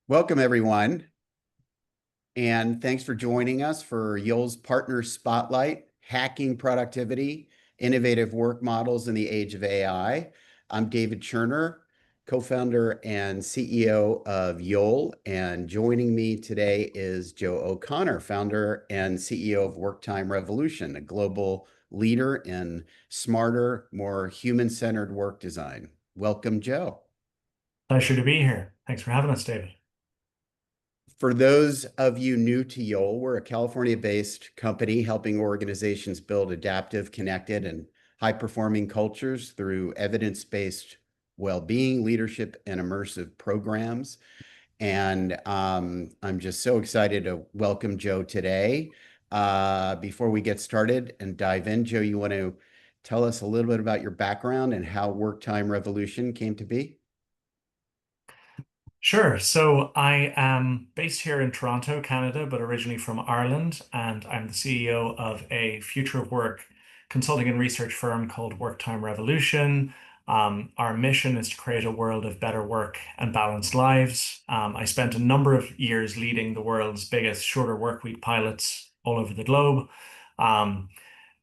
Welcome, everyone, and thanks for joining us for Yole's Partner Spotlight, Hacking Productivity, Innovative Work Models in the Age of AI. I'm David Cherner, co-founder and CEO of Yole, and joining me today is Joe O'Connor, founder and CEO of Worktime Revolution, a global leader in smarter, more human-centered work design. Welcome, Joe. Pleasure to be here. Thanks for having us, David. For those of you new to Yole, we're a California-based company helping organizations build adaptive, connected, and high-performing cultures through evidence-based well-being, leadership, and immersive programs. And I'm just so excited to welcome Joe today. Before we get started and dive in, Joe, you want to tell us a little bit about your background and how Worktime Revolution came to be? Sure. So I am based here in Toronto, Canada, but originally from Ireland, and I'm the CEO of a future of work consulting and research firm called Worktime Revolution. Our mission is to create a world of better work and balanced lives. I spent a number of years leading the world's biggest shorter work week pilots all over the globe. Um,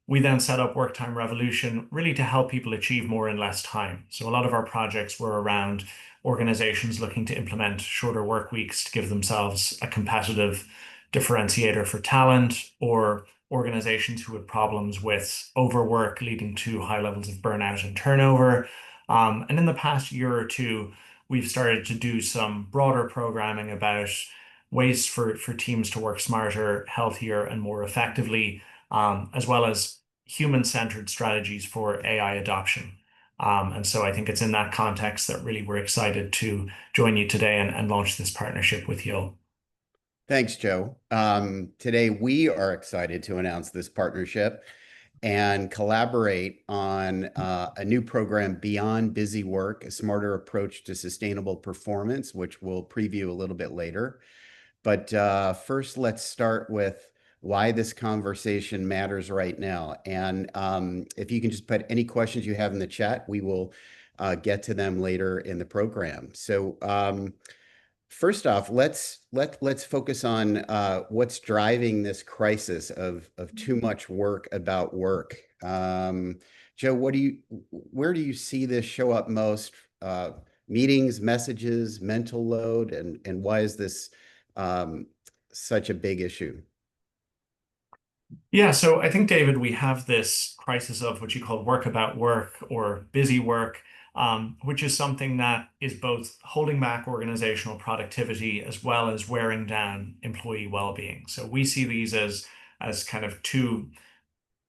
We then set up Worktime Revolution really to help people achieve more in less time. So a lot of our projects were around organizations looking to implement shorter work weeks to give themselves a competitive differentiator for talent, or organizations who had problems with overwork leading to high levels of burnout and turnover. And in the past year or two, we've started to do some broader programming about ways for teams to work smarter, healthier, and more effectively, as well as human-centered strategies for AI adoption. And so I think it's in that context that really we're excited to join you today and launch this partnership with you. Thanks, Joe. Today, we are excited to announce this partnership and collaborate on a new program, Beyond Busywork, a smarter approach to sustainable performance, which we'll preview a little bit later. But first, let's start with why this conversation matters right now. And if you can just put any questions you have in the chat, we will get to them later in the program. So first off, let's focus on what's driving this crisis of too much work about work. Joe, where do you see this show up most? Meetings, messages, mental load, and why is this such a big issue? Yeah, so I think, David, we have this crisis of what you call work about work or busy work, which is something that is both holding back organizational productivity as well as wearing down employee well-being. So we see these as kind of two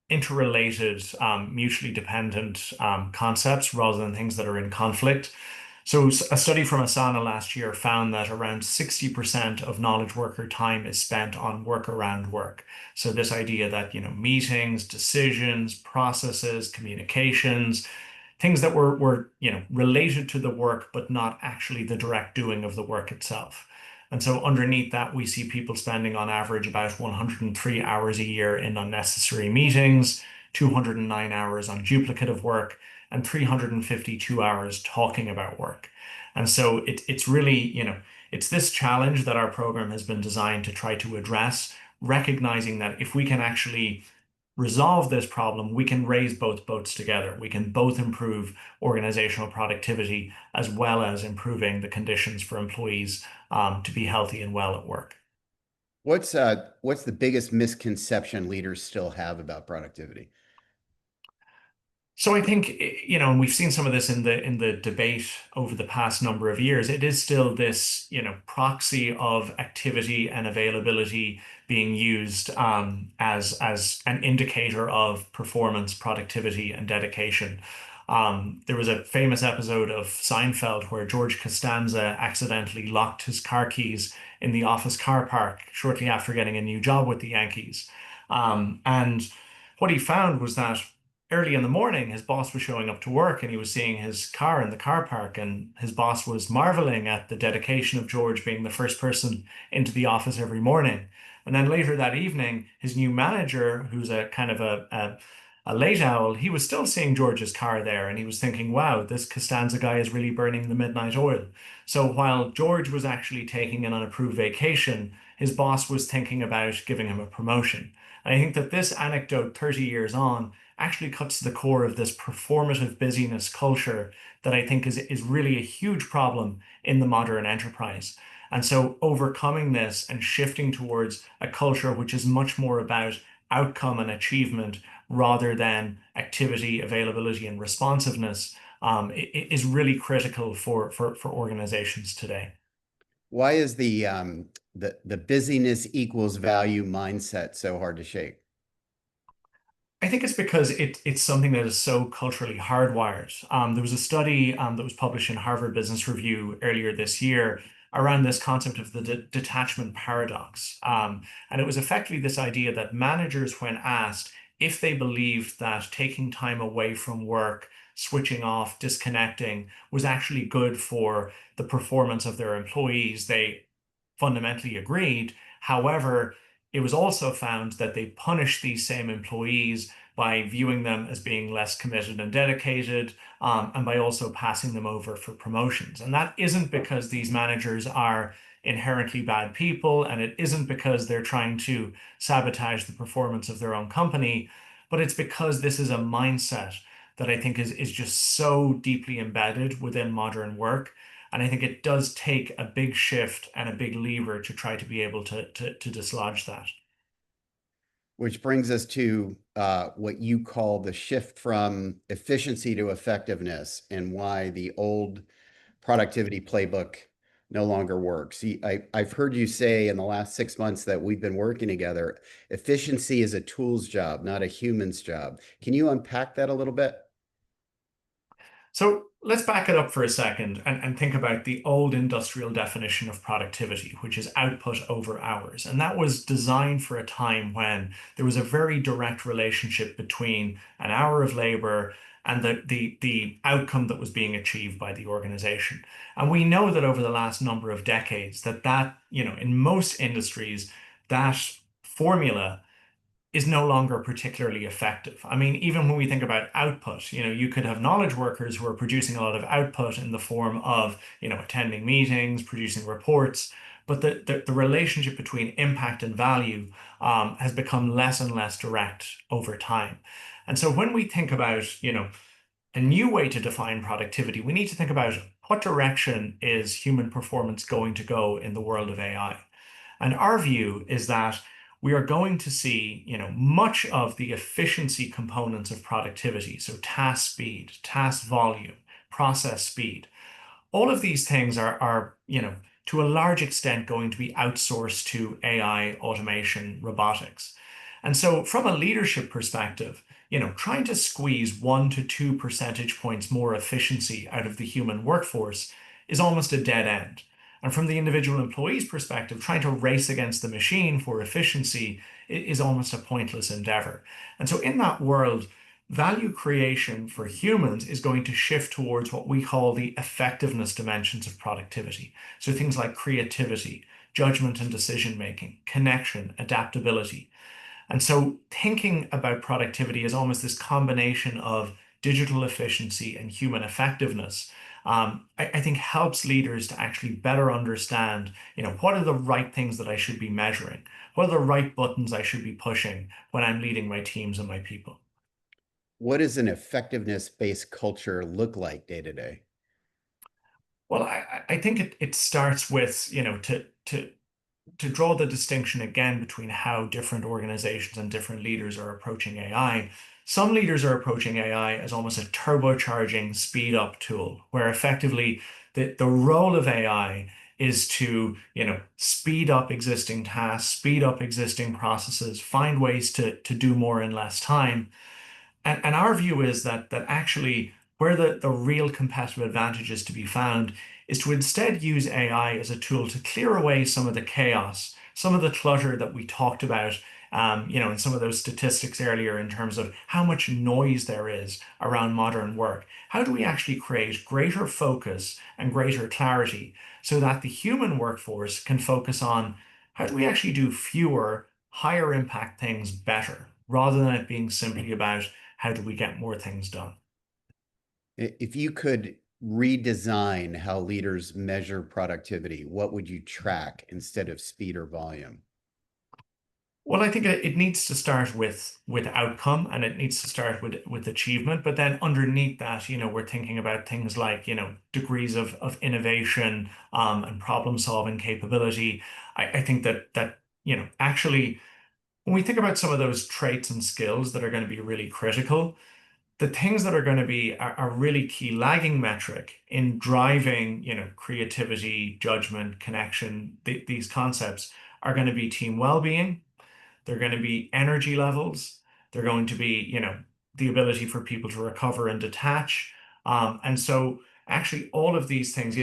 interrelated, mutually dependent concepts rather than things that are in conflict. So a study from Asana last year found that around 60% of knowledge worker time is spent on work around work. So this idea that, meetings, decisions, processes, communications, things that were related to the work, but not actually the direct doing of the work itself. And so underneath that, we see people spending on average about 103 hours a year in unnecessary meetings, 209 hours on duplicative work, and 352 hours talking about work. And so it's really, it's this challenge that our program has been designed to try to address, recognizing that if we can actually resolve this problem, we can raise both boats together. We can both improve organizational productivity as well as improving the conditions for employees to be healthy and well at work. What's the biggest misconception leaders still have about productivity? So I think, and we've seen some of this in the debate over the past number of years. It is still this, proxy of activity and availability being used as an indicator of performance, productivity, and dedication. There was a famous episode of Seinfeld where George Costanza accidentally locked his car keys in the office car park shortly after getting a new job with the Yankees. And what he found was that early in the morning, his boss was showing up to work and he was seeing his car in the car park, and his boss was marveling at the dedication of George being the first person into the office every morning. And then later that evening, his new manager, who's a kind of a a late owl, he was still seeing George's car there and he was thinking, wow, this Costanza guy is really burning the midnight oil. So while George was actually taking an unapproved vacation, his boss was thinking about giving him a promotion. And I think that this anecdote 30 years on actually cuts to the core of this performative busyness culture that I think is really a huge problem in the modern enterprise. And so overcoming this and shifting towards a culture which is much more about outcome and achievement rather than activity, availability, and responsiveness is really critical for organizations today. Why is the busyness equals value mindset so hard to shake? I think it's because it's something that is so culturally hardwired. There was a study that was published in Harvard Business Review earlier this year around this concept of the detachment paradox. And it was effectively this idea that managers, when asked if they believed that taking time away from work, switching off, disconnecting was actually good for the performance of their employees, they fundamentally agreed. However, it was also found that they punished these same employees by viewing them as being less committed and dedicated, and by also passing them over for promotions. And that isn't because these managers are inherently bad people, and it isn't because they're trying to sabotage the performance of their own company, but it's because this is a mindset that I think is just so deeply embedded within modern work. And I think it does take a big shift and a big lever to try to be able to dislodge that. Which brings us to what you call the shift from efficiency to effectiveness and why the old productivity playbook no longer works. I've heard you say in the last 6 months that we've been working together, efficiency is a tool's job, not a human's job. Can you unpack that a little bit? So let's back it up for a second and think about the old industrial definition of productivity, which is output over hours. And that was designed for a time when there was a very direct relationship between an hour of labor and the outcome that was being achieved by the organization. And we know that over the last number of decades in most industries, that formula is no longer particularly effective. I mean, even when we think about output, you could have knowledge workers who are producing a lot of output in the form of, attending meetings, producing reports, but the relationship between impact and value has become less and less direct over time. And so when we think about, a new way to define productivity, we need to think about what direction is human performance going to go in the world of AI. And our view is that we are going to see, much of the efficiency components of productivity, so task speed, task volume, process speed, all of these things are, to a large extent going to be outsourced to AI, automation, robotics. And so from a leadership perspective, trying to squeeze 1 to 2 percentage points more efficiency out of the human workforce is almost a dead end. And from the individual employee's perspective, trying to race against the machine for efficiency is almost a pointless endeavor. And so in that world, value creation for humans is going to shift towards what we call the effectiveness dimensions of productivity. So things like creativity, judgment and decision making, connection, adaptability. And so thinking about productivity as almost this combination of digital efficiency and human effectiveness, I think helps leaders to actually better understand, what are the right things that I should be measuring? What are the right buttons I should be pushing when I'm leading my teams and my people? What does an effectiveness-based culture look like day to day? Well, I think it starts with, to draw the distinction again between how different organizations and different leaders are approaching AI. Some leaders are approaching AI as almost a turbocharging speed up tool, where effectively the role of AI is to, speed up existing tasks, speed up existing processes, find ways to do more in less time. And our view is that actually where the real competitive advantage is to be found is to instead use AI as a tool to clear away some of the chaos, some of the clutter that we talked about, in some of those statistics earlier in terms of how much noise there is around modern work. How do we actually create greater focus and greater clarity so that the human workforce can focus on how do we actually do fewer, higher impact things better, rather than it being simply about how do we get more things done? If you could redesign how leaders measure productivity, what would you track instead of speed or volume? Well, I think it needs to start with outcome, and it needs to start with achievement. But then underneath that, we're thinking about things like, degrees of innovation, and problem solving capability. I think that actually, when we think about some of those traits and skills that are going to be really critical, the things that are going to be a really key lagging metric in driving, creativity, judgment, connection, these concepts are going to be team well-being. They're going to be energy levels. They're going to be, the ability for people to recover and detach. And so actually all of these things,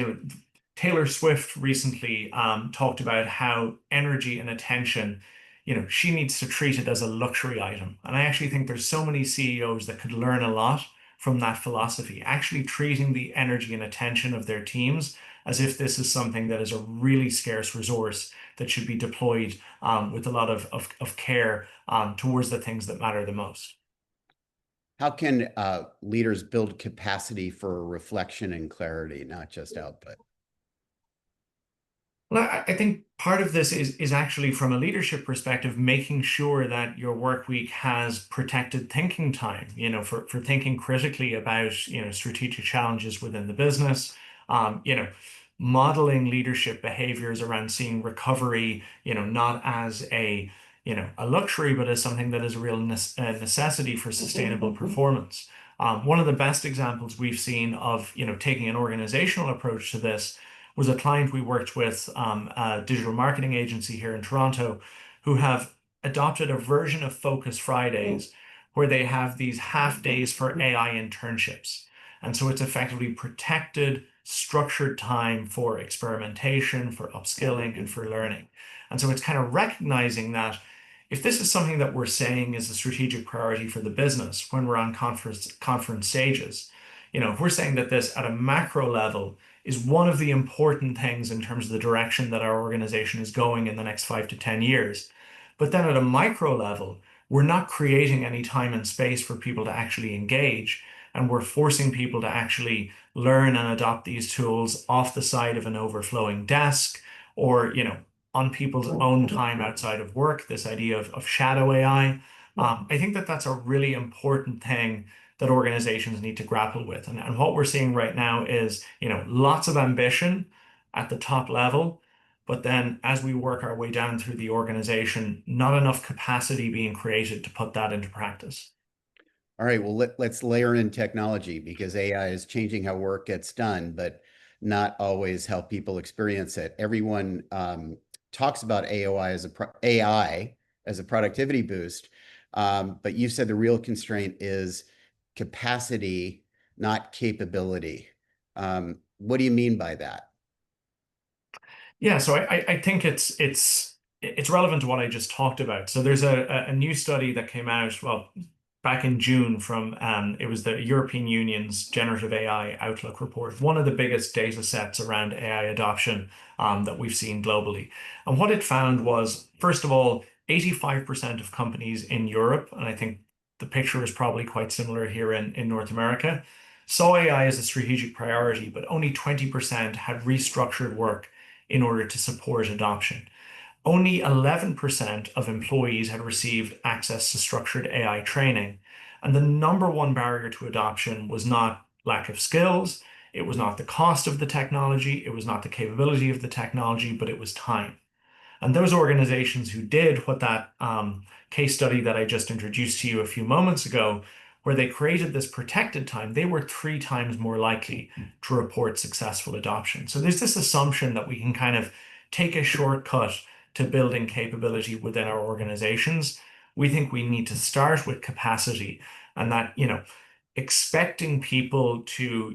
Taylor Swift recently talked about how energy and attention, she needs to treat it as a luxury item. And I actually think there's so many CEOs that could learn a lot from that philosophy, actually treating the energy and attention of their teams as if this is something that is a really scarce resource that should be deployed with a lot of care towards the things that matter the most. How can leaders build capacity for reflection and clarity, not just output? Well, I think part of this is actually from a leadership perspective, making sure that your work week has protected thinking time, for thinking critically about, strategic challenges within the business, modeling leadership behaviors around seeing recovery, not as a luxury, but as something that is a real necessity for sustainable performance. One of the best examples we've seen of, taking an organizational approach to this was a client we worked with, a digital marketing agency here in Toronto, who have adopted a version of Focus Fridays where they have these half days for AI internships. And so it's effectively protected, structured time for experimentation, for upskilling, and for learning. And so it's kind of recognizing that if this is something that we're saying is a strategic priority for the business when we're on conference stages, if we're saying that this at a macro level is one of the important things in terms of the direction that our organization is going in the next 5 to 10 years. But then at a micro level, we're not creating any time and space for people to actually engage. And we're forcing people to actually learn and adopt these tools off the side of an overflowing desk or, on people's own time outside of work, this idea of shadow AI. I think that that's a really important thing that organizations need to grapple with. And what we're seeing right now is, lots of ambition at the top level, but then as we work our way down through the organization, not enough capacity being created to put that into practice. All right, well, let's layer in technology because AI is changing how work gets done, but not always how people experience it. Everyone talks about AI as a productivity boost, but you said the real constraint is capacity, not capability. What do you mean by that? Yeah, so I think it's relevant to what I just talked about. So there's a new study that came out, well, back in June from it was the European Union's Generative AI Outlook report, one of the biggest data sets around AI adoption that we've seen globally. And what it found was, first of all, 85% of companies in Europe, and I think the picture is probably quite similar here in North America, saw AI as a strategic priority, but only 20% had restructured work in order to support adoption. Only 11% of employees had received access to structured AI training. And the number one barrier to adoption was not lack of skills, it was not the cost of the technology, it was not the capability of the technology, but it was time. And those organizations who did what that case study that I just introduced to you a few moments ago, where they created this protected time, they were 3 times more likely to report successful adoption. So there's this assumption that we can kind of take a shortcut to building capability within our organizations. We think we need to start with capacity and that, expecting people to,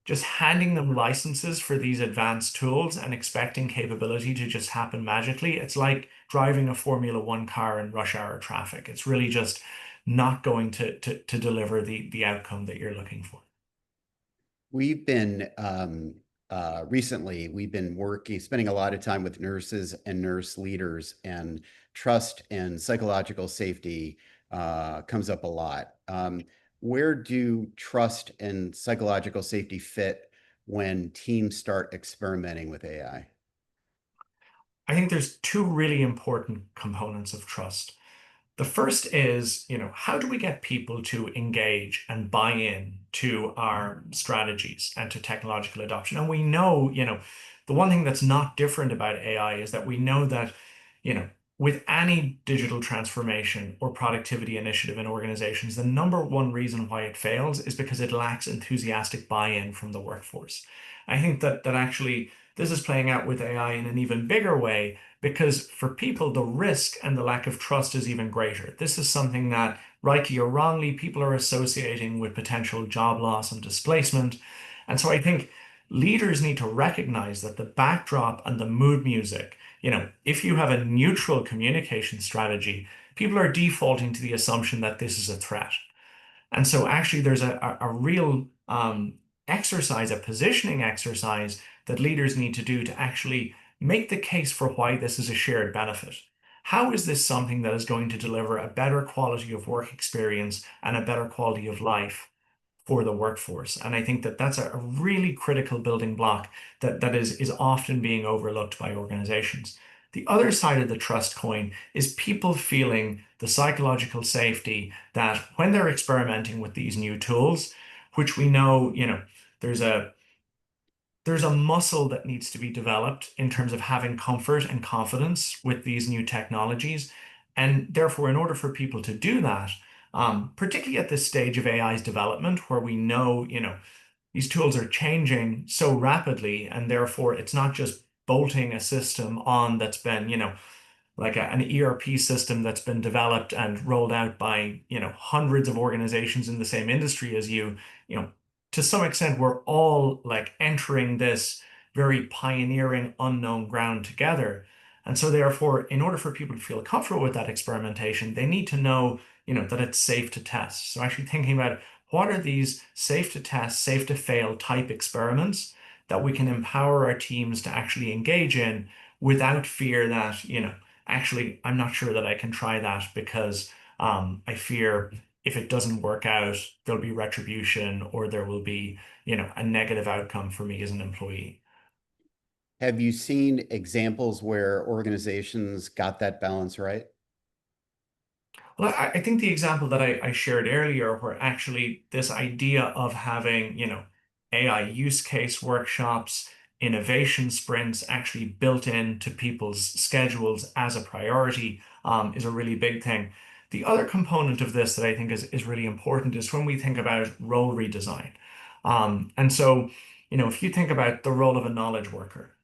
just handing them licenses for these advanced tools and expecting capability to just happen magically. It's like driving a Formula One car in rush hour traffic. It's really just not going to deliver the outcome that you're looking for. We've been recently, we've been spending a lot of time with nurses and nurse leaders, and trust and psychological safety comes up a lot. Where do trust and psychological safety fit when teams start experimenting with AI? I think there's two really important components of trust. The first is, how do we get people to engage and buy in to our strategies and to technological adoption? And we know, the one thing that's not different about AI is that we know that, you know, with any digital transformation or productivity initiative in organizations, the number one reason why it fails is because it lacks enthusiastic buy-in from the workforce. I think that actually this is playing out with AI in an even bigger way because for people, the risk and the lack of trust is even greater. This is something that, rightly or wrongly, people are associating with potential job loss and displacement. And so I think leaders need to recognize that the backdrop and the mood music, if you have a neutral communication strategy, people are defaulting to the assumption that this is a threat. And so actually there's a real exercise, a positioning exercise that leaders need to do to actually make the case for why this is a shared benefit. How is this something that is going to deliver a better quality of work experience and a better quality of life for the workforce? And I think that that's a really critical building block that is often being overlooked by organizations. The other side of the trust coin is people feeling the psychological safety that when they're experimenting with these new tools, which we know, there's a there's a muscle that needs to be developed in terms of having comfort and confidence with these new technologies. And therefore, in order for people to do that, particularly at this stage of AI's development, where we know, these tools are changing so rapidly, and therefore it's not just bolting a system on that's been, like an ERP system that's been developed and rolled out by, hundreds of organizations in the same industry as you know, to some extent, we're all like entering this very pioneering unknown ground together. And so therefore, in order for people to feel comfortable with that experimentation, they need to know, that it's safe to test. So actually thinking about what are these safe to test, safe to fail type experiments that we can empower our teams to actually engage in without fear that, actually, I'm not sure that I can try that because I fear if it doesn't work out, there'll be retribution or there will be, a negative outcome for me as an employee. Have you seen examples where organizations got that balance right? Well, I think the example that I shared earlier, where actually this idea of having, AI use case workshops, innovation sprints actually built into people's schedules as a priority, is a really big thing. The other component of this that I think is really important is when we think about role redesign. And so, if you think about the role of a knowledge worker,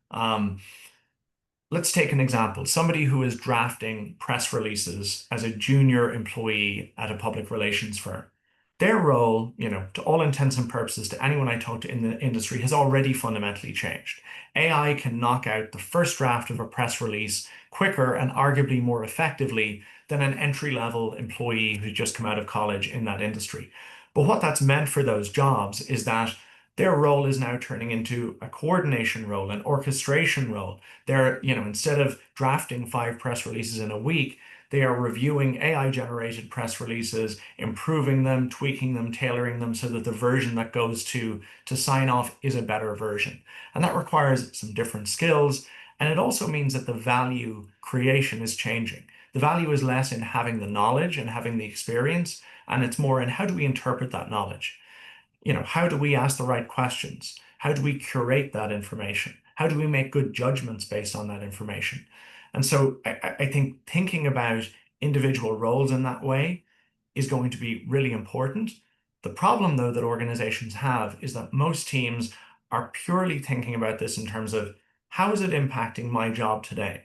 let's take an example. Somebody who is drafting press releases as a junior employee at a public relations firm. Their role, to all intents and purposes, to anyone I talk to in the industry, has already fundamentally changed. AI can knock out the first draft of a press release quicker and arguably more effectively than an entry-level employee who's just come out of college in that industry. But what that's meant for those jobs is that their role is now turning into a coordination role, an orchestration role. They're, instead of drafting 5 press releases in a week, they are reviewing AI generated press releases, improving them, tweaking them, tailoring them so that the version that goes to sign off is a better version. And that requires some different skills. And it also means that the value creation is changing. The value is less in having the knowledge and having the experience, and it's more in how do we interpret that knowledge? How do we ask the right questions? How do we curate that information? How do we make good judgments based on that information? And so I think thinking about individual roles in that way is going to be really important. The problem, though, that organizations have is that most teams are purely thinking about this in terms of how is it impacting my job today?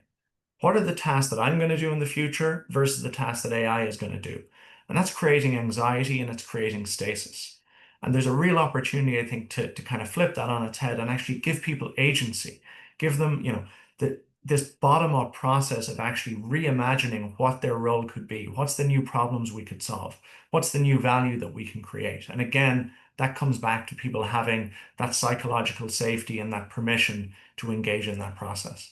What are the tasks that I'm going to do in the future versus the tasks that AI is going to do? And that's creating anxiety and it's creating stasis. And there's a real opportunity, I think, to kind of flip that on its head and actually give people agency, give them, this bottom-up process of actually reimagining what their role could be. What's the new problems we could solve? What's the new value that we can create? And again, that comes back to people having that psychological safety and that permission to engage in that process.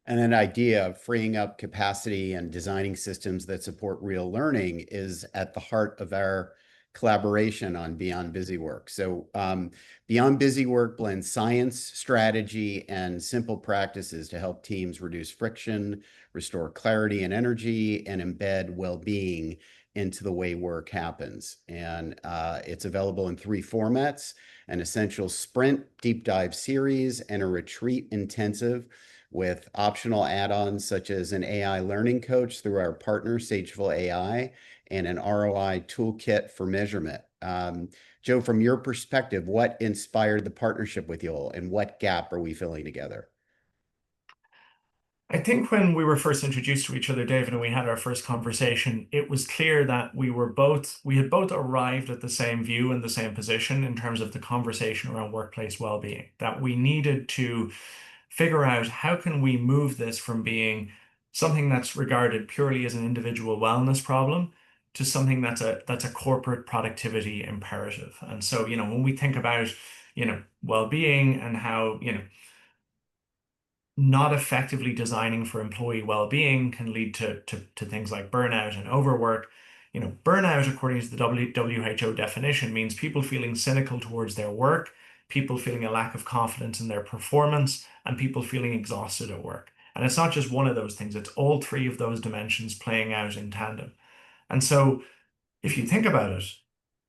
And an idea of freeing up capacity and designing systems that support real learning is at the heart of our collaboration on Beyond Busywork. So Beyond Busywork blends science, strategy, and simple practices to help teams reduce friction, restore clarity and energy, and embed well-being into the way work happens. And it's available in three formats: an essential sprint deep dive series and a retreat intensive with optional add-ons such as an AI learning coach through our partner, Sageful AI, and an ROI toolkit for measurement. Joe, from your perspective, what inspired the partnership with you all, and what gap are we filling together? I think when we were first introduced to each other, David, and we had our first conversation, it was clear that we had both arrived at the same view and the same position in terms of the conversation around workplace well-being, that we needed to figure out how can we move this from being something that's regarded purely as an individual wellness problem to something that's a corporate productivity imperative. And so, when we think about, well-being and how, not effectively designing for employee well-being can lead to things like burnout and overwork. Burnout, according to the WHO definition, means people feeling cynical towards their work, people feeling a lack of confidence in their performance, and people feeling exhausted at work. And it's not just one of those things, it's all three of those dimensions playing out in tandem. And so if you think about it,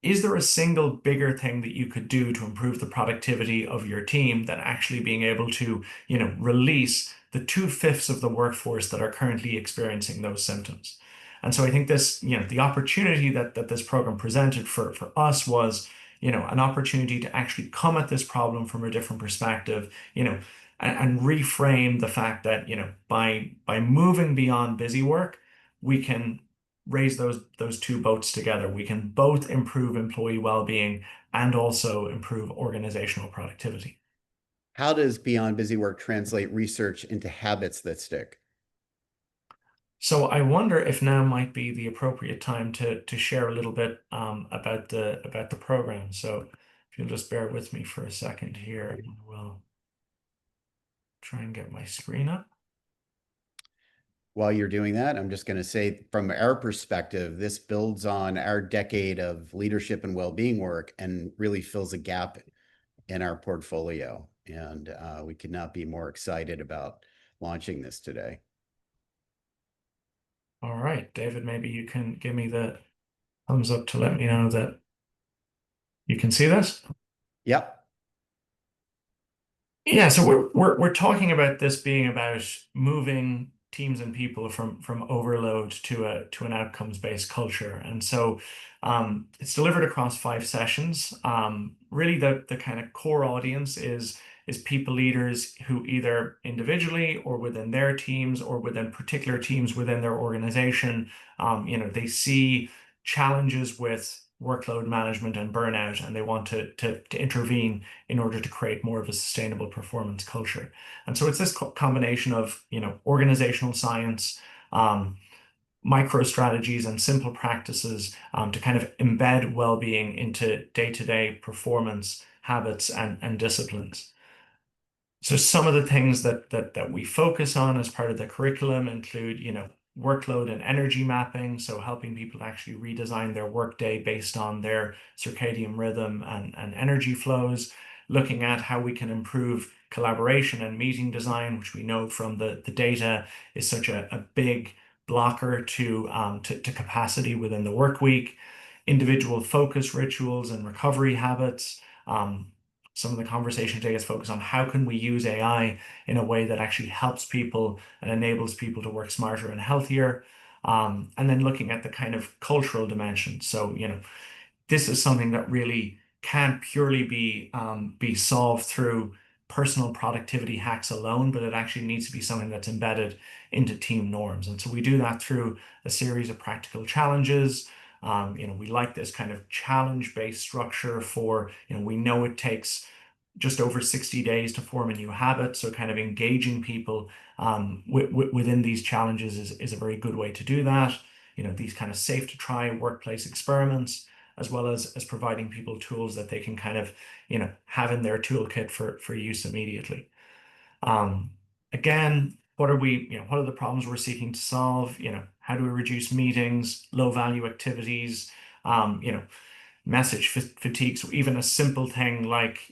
is there a single bigger thing that you could do to improve the productivity of your team than actually being able to, release the 2/5 of the workforce that are currently experiencing those symptoms? And so I think this, the opportunity that this program presented for us was, an opportunity to actually come at this problem from a different perspective, and reframe the fact that, by moving beyond busy work, we can raise those two boats together. We can both improve employee well-being and also improve organizational productivity. How does Beyond Busywork translate research into habits that stick? So I wonder if now might be the appropriate time to share a little bit about the program. So if you'll just bear with me for a second here, we'll try and get my screen up. While you're doing that, I'm just going to say, from our perspective, this builds on our decade of leadership and well-being work and really fills a gap in our portfolio. And we could not be more excited about launching this today. All right, David, maybe you can give me the thumbs up to let me know that you can see this. Yep. Yeah, so we're talking about this being about moving teams and people from overload to an outcomes-based culture. And so it's delivered across 5 sessions. Really the kind of core audience is people leaders who either individually or within their teams or within particular teams within their organization, they see challenges with workload management and burnout, and they want to intervene in order to create more of a sustainable performance culture. And so it's this combination of, organizational science, micro strategies and simple practices to kind of embed well-being into day-to-day performance habits and disciplines. So some of the things that we focus on as part of the curriculum include, workload and energy mapping, so helping people actually redesign their workday based on their circadian rhythm and energy flows, looking at how we can improve collaboration and meeting design, which we know from the data is such a big blocker to capacity within the work week, individual focus rituals and recovery habits. Some of the conversation today is focused on how can we use AI in a way that actually helps people and enables people to work smarter and healthier. And then looking at the kind of cultural dimension. So, this is something that really can't purely be solved through personal productivity hacks alone, but it actually needs to be something that's embedded into team norms. And so we do that through a series of practical challenges. We like this kind of challenge-based structure for, we know it takes just over 60 days to form a new habit. So kind of engaging people within these challenges is a very good way to do that. These kind of safe to try workplace experiments, as well as providing people tools that they can kind of, have in their toolkit for use immediately. Again, what are the problems we're seeking to solve? How do we reduce meetings, low value activities? message fatigue. So even a simple thing like,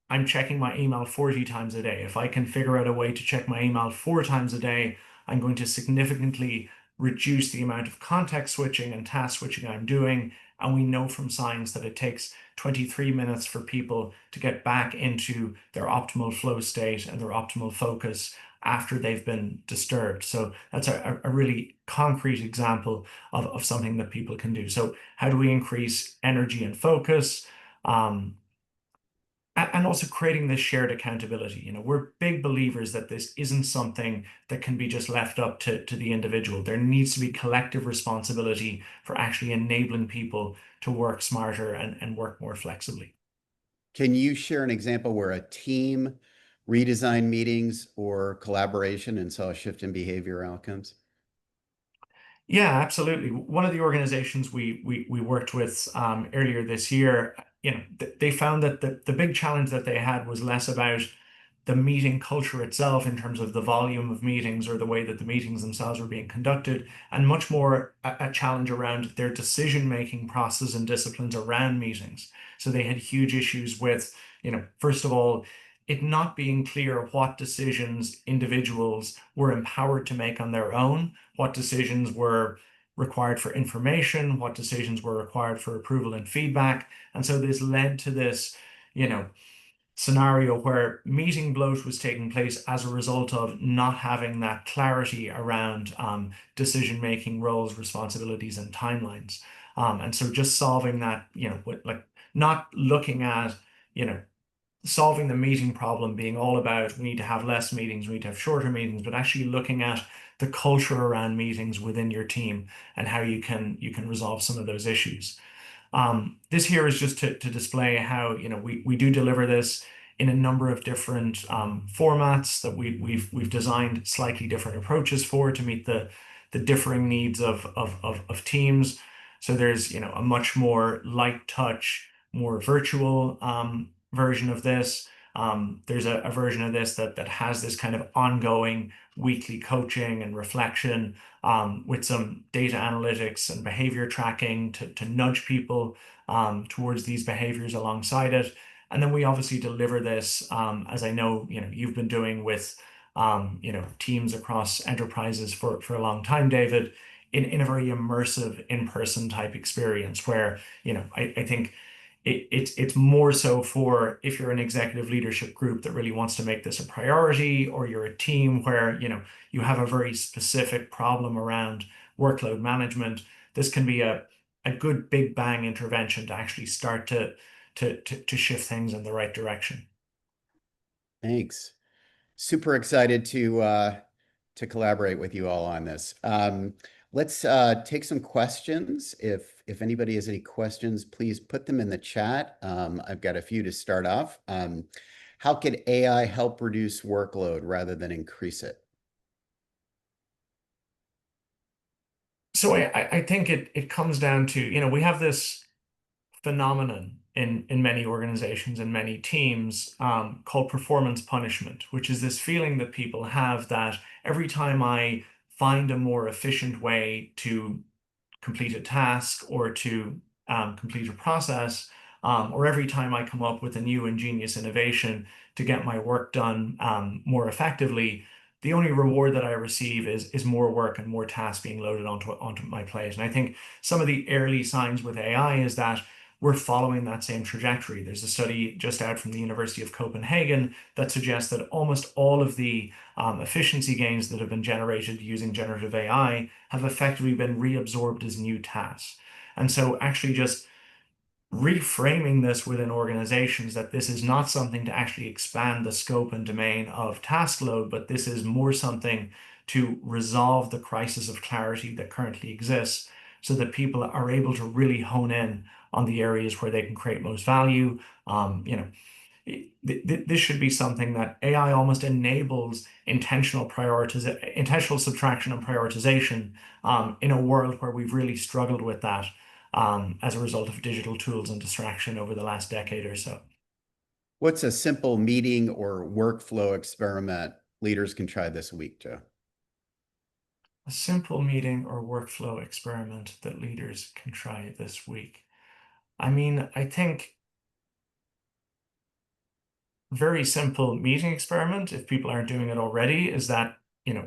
I'm checking my email 40 times a day. If I can figure out a way to check my email 4 times a day, I'm going to significantly reduce the amount of context switching and task switching I'm doing. And we know from science that it takes 23 minutes for people to get back into their optimal flow state and their optimal focus after they've been disturbed. So that's a really concrete example of something that people can do. So how do we increase energy and focus? And also creating this shared accountability. We're big believers that this isn't something that can be just left up to the individual. There needs to be collective responsibility for actually enabling people to work smarter and work more flexibly. Can you share an example where a team redesigned meetings or collaboration and saw a shift in behavior outcomes? Yeah, absolutely. One of the organizations we worked with earlier this year, they found that the big challenge that they had was less about the meeting culture itself in terms of the volume of meetings or the way that the meetings themselves were being conducted, and much more a challenge around their decision-making process and disciplines around meetings. So they had huge issues with, first of all, it not being clear what decisions individuals were empowered to make on their own, what decisions were required for information, what decisions were required for approval and feedback. And so this led to this, you know, scenario where meeting bloat was taking place as a result of not having that clarity around decision-making roles, responsibilities, and timelines. And so just solving that, like not looking at, you know, solving the meeting problem being all about we need to have less meetings, we need to have shorter meetings, but actually looking at the culture around meetings within your team and how you can resolve some of those issues. This here is just to display how we do deliver this in a number of different formats that we've designed slightly different approaches for to meet the differing needs of teams. So there's a much more light touch, more virtual version of this. There's a version of this that has this kind of ongoing weekly coaching and reflection with some data analytics and behavior tracking to nudge people towards these behaviors alongside it. And then we obviously deliver this, as I know, you've been doing with, teams across enterprises for a long time, David, in a very immersive in-person type experience where, I think it's more so for if you're an executive leadership group that really wants to make this a priority, or you're a team where, you have a very specific problem around workload management. This can be a good big bang intervention to actually start to shift things in the right direction. Thanks. Super excited to collaborate with you all on this. Let's take some questions. If anybody has any questions, please put them in the chat. I've got a few to start off. How could AI help reduce workload rather than increase it? So I think it comes down to, we have this phenomenon in many organizations and many teams called performance punishment, which is this feeling that people have that every time I find a more efficient way to complete a task or to complete a process, or every time I come up with a new ingenious innovation to get my work done more effectively, the only reward that I receive is more work and more tasks being loaded onto my plate. And I think some of the early signs with AI is that we're following that same trajectory. There's a study just out from the University of Copenhagen that suggests that almost all of the efficiency gains that have been generated using generative AI have effectively been reabsorbed as new tasks. And so actually just reframing this within organizations that this is not something to actually expand the scope and domain of task load, but this is more something to resolve the crisis of clarity that currently exists so that people are able to really hone in on the areas where they can create most value. This should be something that AI almost enables intentional subtraction and prioritization in a world where we've really struggled with that as a result of digital tools and distraction over the last decade or so. What's a simple meeting or workflow experiment leaders can try this week, Joe? A simple meeting or workflow experiment that leaders can try this week. I mean, I think very simple meeting experiment, if people aren't doing it already, is that,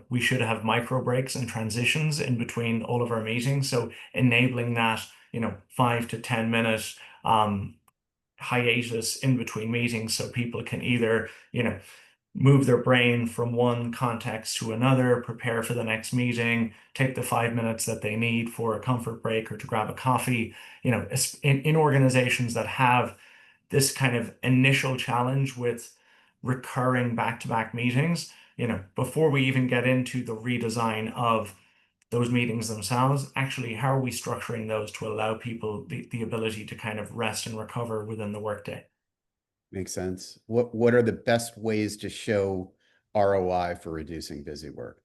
we should have micro breaks and transitions in between all of our meetings. So enabling that, 5 to 10 minute um, hiatus in between meetings so people can either, move their brain from one context to another, prepare for the next meeting, take the 5 minutes that they need for a comfort break or to grab a coffee. In organizations that have this kind of initial challenge with recurring back-to-back meetings, before we even get into the redesign of those meetings themselves, actually, how are we structuring those to allow people the ability to kind of rest and recover within the workday? Makes sense. What are the best ways to show ROI for reducing busy work?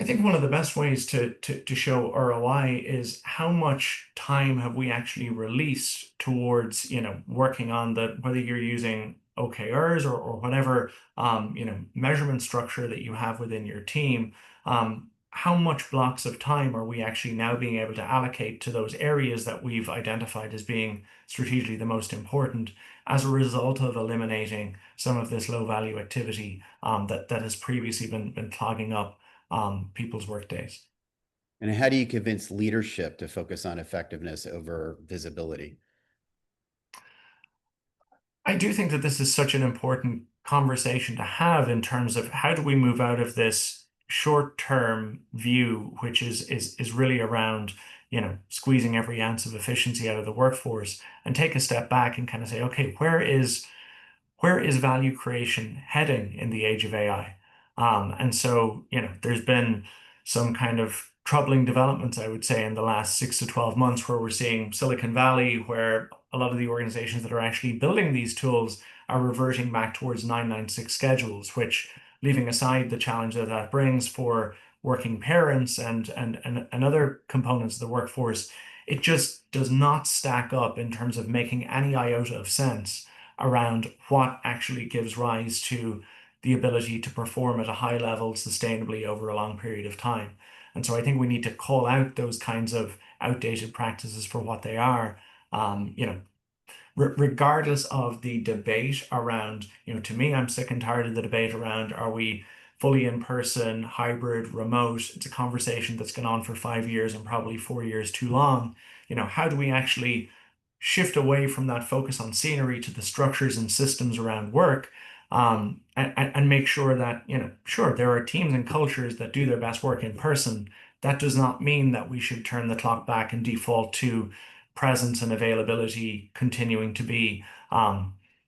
I think one of the best ways to show ROI is how much time have we actually released towards, working on whether you're using OKRs or whatever, measurement structure that you have within your team. How much blocks of time are we actually now being able to allocate to those areas that we've identified as being strategically the most important as a result of eliminating some of this low value activity that has previously been clogging up people's work days. And how do you convince leadership to focus on effectiveness over visibility? I do think that this is such an important conversation to have in terms of how do we move out of this short-term view, which is really around, squeezing every ounce of efficiency out of the workforce, and take a step back and kind of say, okay, where is value creation heading in the age of AI? And so, there's been some kind of troubling developments, I would say, in the last 6 to 12 months, where we're seeing Silicon Valley, where a lot of the organizations that are actually building these tools are reverting back towards 996 schedules, which, leaving aside the challenge that that brings for working parents and other components of the workforce, it just does not stack up in terms of making any iota of sense around what actually gives rise to the ability to perform at a high level sustainably over a long period of time. And so I think we need to call out those kinds of outdated practices for what they are. Regardless of the debate around, to me, I'm sick and tired of the debate around, are we fully in person, hybrid, remote? It's a conversation that's gone on for 5 years and probably 4 years too long. How do we actually shift away from that focus on scenery to the structures and systems around work, and make sure that, sure, there are teams and cultures that do their best work in person. That does not mean that we should turn the clock back and default to presence and availability continuing to be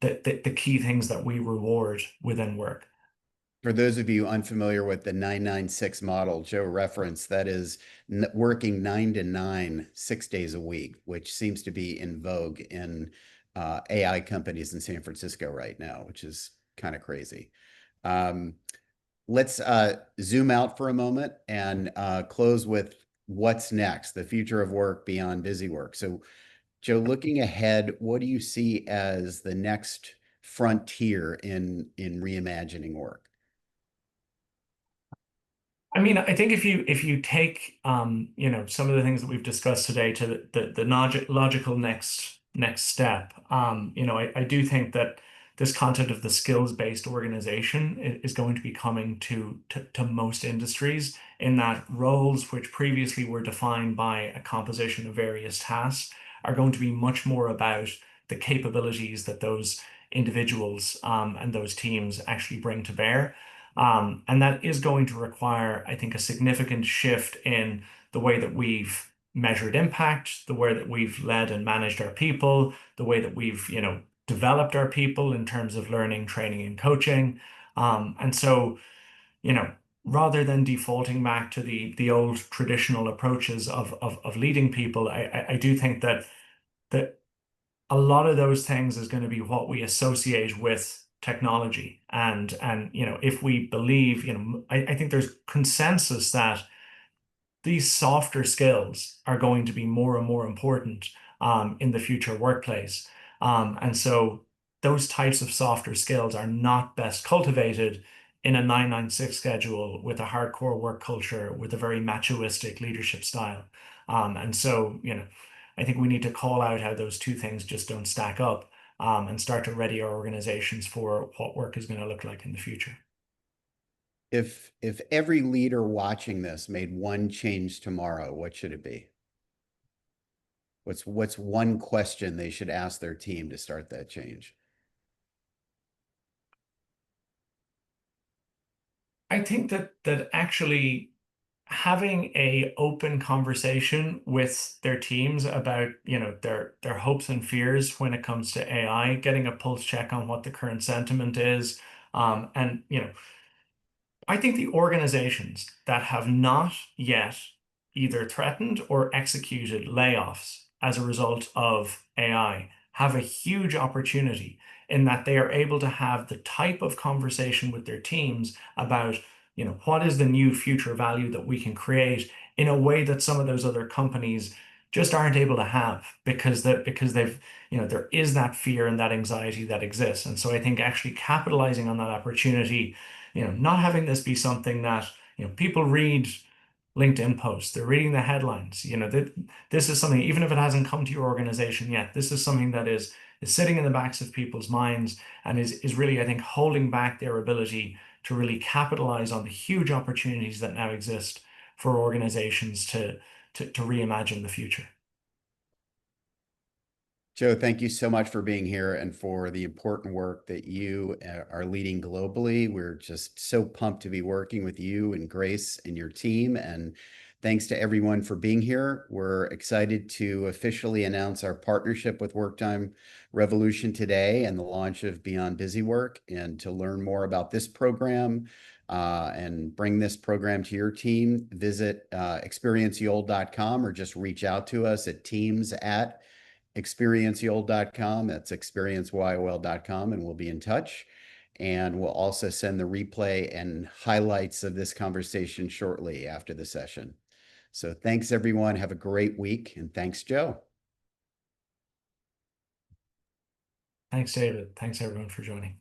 the key things that we reward within work. For those of you unfamiliar with the 996 model, Joe referenced, that is working 9 to 9, 6 days a week, which seems to be in vogue in AI companies in San Francisco right now, which is kind of crazy. Let's zoom out for a moment and close with what's next, the future of work beyond busy work. So, Joe, looking ahead, what do you see as the next frontier in reimagining work? I mean, I think if you take some of the things that we've discussed today to the logical next step, I do think that this concept of the skills-based organization is going to be coming to most industries, in that roles which previously were defined by a composition of various tasks are going to be much more about the capabilities that those individuals and those teams actually bring to bear. And that is going to require, I think, a significant shift in the way that we've measured impact, the way that we've led and managed our people, the way that we've, developed our people in terms of learning, training, and coaching. And so, you know, rather than defaulting back to the old traditional approaches of leading people, I do think that a lot of those things is going to be what we associate with technology. And if we believe, I think there's consensus that these softer skills are going to be more and more important in the future workplace. And so those types of softer skills are not best cultivated in a 996 schedule with a hardcore work culture with a very machoistic leadership style. And so, I think we need to call out how those two things just don't stack up, and start to ready our organizations for what work is going to look like in the future. If every leader watching this made one change tomorrow, what should it be? What's one question they should ask their team to start that change? I think that actually having a open conversation with their teams about, their hopes and fears when it comes to AI, getting a pulse check on what the current sentiment is, and I think the organizations that have not yet either threatened or executed layoffs as a result of AI have a huge opportunity in that they are able to have the type of conversation with their teams about, what is the new future value that we can create in a way that some of those other companies just aren't able to have because they've, there is that fear and that anxiety that exists. And so I think actually capitalizing on that opportunity, not having this be something that, people read LinkedIn posts, they're reading the headlines, that this is something, even if it hasn't come to your organization yet, this is something that is sitting in the backs of people's minds and is really, I think, holding back their ability to really capitalize on the huge opportunities that now exist for organizations to reimagine the future. Joe, thank you so much for being here and for the important work that you are leading globally. We're just so pumped to be working with you and Grace and your team. And thanks to everyone for being here. We're excited to officially announce our partnership with Worktime Revolution today and the launch of Beyond Busywork. And to learn more about this program and bring this program to your team, visit experienceyold.com or just reach out to us at teams@experienceyold.com. That's experienceyold.com, and we'll be in touch. And we'll also send the replay and highlights of this conversation shortly after the session. So thanks, everyone. Have a great week. And thanks, Joe. Thanks, David. Thanks, everyone, for joining.